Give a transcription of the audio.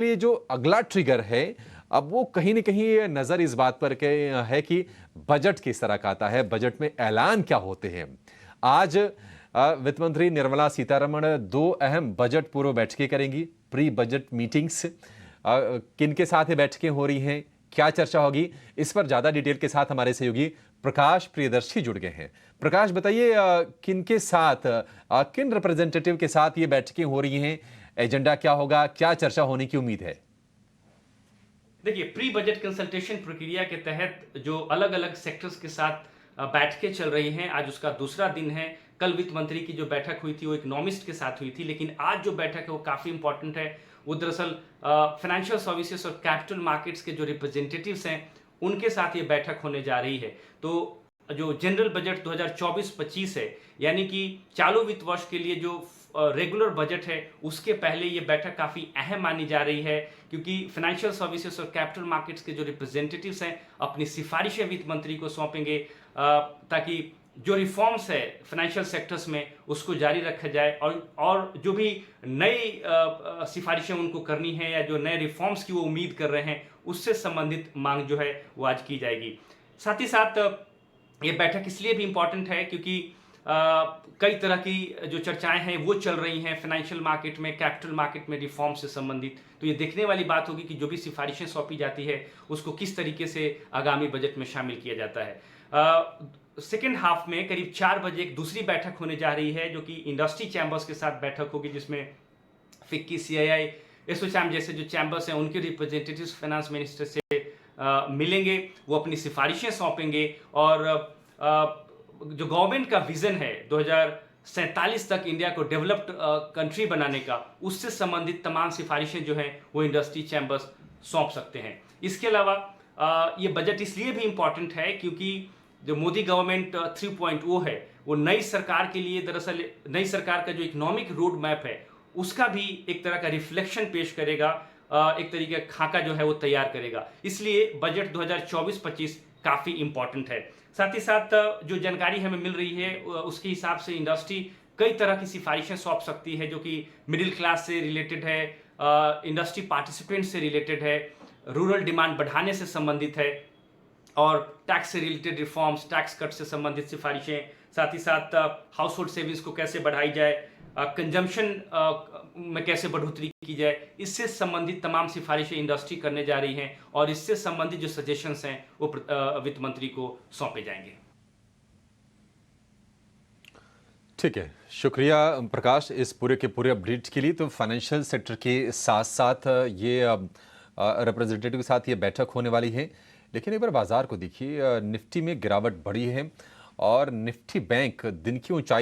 ये जो अगला ट्रिगर है, अब वो कहीं न कहीं ये नज़र इस बात पर है कि बजट किस तरह का आता है, बजट में ऐलान क्या होते हैं। आज वित्त मंत्री निर्मला सीतारमण 2 अहम बजट पूर्व बैठकें करेंगी, प्री बजट मीटिंग्स। किन के साथ ये बैठकें हो रही हैं, क्या चर्चा होगी, इस पर ज़्यादा डिटेल के साथ हमारे सहयोगी प्रकाश प्रियदर्शी जुड़ गए हैं। प्रकाश, बताइए किन के साथ, किन रिप्रेजेंटेटिव के साथ ये बैठकें हो रही हैं, एजेंडा क्या होगा, क्या चर्चा होने की उम्मीद है? देखिए, प्री बजट कंसल्टेशन प्रक्रिया के तहत जो अलग अलग सेक्टर्स के साथ बैठकें चल रही हैं, आज उसका दूसरा दिन है। कल वित्त मंत्री की जो बैठक हुई थी वो इकोनॉमिस्ट के साथ हुई थी, लेकिन आज जो बैठक है वो काफ़ी इंपॉर्टेंट है। वो दरअसल फाइनेंशियल सर्विसेज और कैपिटल मार्केट्स के जो रिप्रेजेंटेटिव्स हैं उनके साथ ये बैठक होने जा रही है। तो जो जनरल बजट 2024-25 है, यानी कि चालू वित्त वर्ष के लिए जो रेगुलर बजट है, उसके पहले ये बैठक काफ़ी अहम मानी जा रही है, क्योंकि फाइनेंशियल सर्विसेज और कैपिटल मार्केट्स के जो रिप्रेजेंटेटिव्स हैं अपनी सिफारिशें वित्त मंत्री को सौंपेंगे, ताकि जो रिफॉर्म्स है फाइनेंशियल सेक्टर्स में उसको जारी रखा जाए, और जो भी नई सिफारिशें उनको करनी है या जो नए रिफॉर्म्स की वो उम्मीद कर रहे हैं उससे संबंधित मांग जो है वो आज की जाएगी। साथ ही साथ ये बैठक इसलिए भी इम्पॉर्टेंट है क्योंकि कई तरह की जो चर्चाएं हैं वो चल रही हैं फाइनेंशियल मार्केट में, कैपिटल मार्केट में रिफॉर्म से संबंधित। तो ये देखने वाली बात होगी कि जो भी सिफारिशें सौंपी जाती है उसको किस तरीके से आगामी बजट में शामिल किया जाता है। सेकेंड हाफ में करीब 4 बजे एक दूसरी बैठक होने जा रही है, जो कि इंडस्ट्री चैम्बर्स के साथ बैठक होगी, जिसमें फिक्की, सीआईआई, एसोचैम जैसे जो चैम्बर्स हैं उनके रिप्रेजेंटेटिव्स फाइनेंस मिनिस्टर से मिलेंगे, वो अपनी सिफारिशें सौंपेंगे, और जो गवर्नमेंट का विजन है 2047 तक इंडिया को डेवलप्ड कंट्री बनाने का, उससे संबंधित तमाम सिफारिशें जो हैं वो इंडस्ट्री चैम्बर्स सौंप सकते हैं। इसके अलावा ये बजट इसलिए भी इम्पॉर्टेंट है क्योंकि जो मोदी गवर्नमेंट 3.0 है वो नई सरकार के लिए, दरअसल नई सरकार का जो इकोनॉमिक रोड मैप है उसका भी एक तरह का रिफ्लेक्शन पेश करेगा, एक तरीके का खाका जो है वो तैयार करेगा। इसलिए बजट 2024-25 काफ़ी इंपॉर्टेंट है। साथ ही साथ जो जानकारी हमें मिल रही है उसके हिसाब से इंडस्ट्री कई तरह की सिफारिशें सौंप सकती है, जो कि मिडिल क्लास से रिलेटेड है, इंडस्ट्री पार्टिसिपेंट से रिलेटेड है, रूरल डिमांड बढ़ाने से संबंधित है, और टैक्स से रिलेटेड रिफॉर्म्स, टैक्स कट से संबंधित सिफारिशें। साथ ही साथ हाउस होल्ड सेविंग्स को कैसे बढ़ाई जाए, कंजम्पशन में कैसे बढ़ोतरी की जाए, इससे संबंधित तमाम सिफारिशें इंडस्ट्री करने जा रही हैं, और इससे संबंधित जो सजेशंस हैं वो वित्त मंत्री को सौंपे जाएंगे। ठीक है, शुक्रिया प्रकाश इस पूरे के पूरे अपडेट के लिए। तो फाइनेंशियल सेक्टर के साथ साथ ये रिप्रेजेंटेटिव के साथ ये बैठक होने वाली है, लेकिन एक बार बाजार को देखिए, निफ्टी में गिरावट बढ़ी है और निफ्टी बैंक दिन की ऊंचाई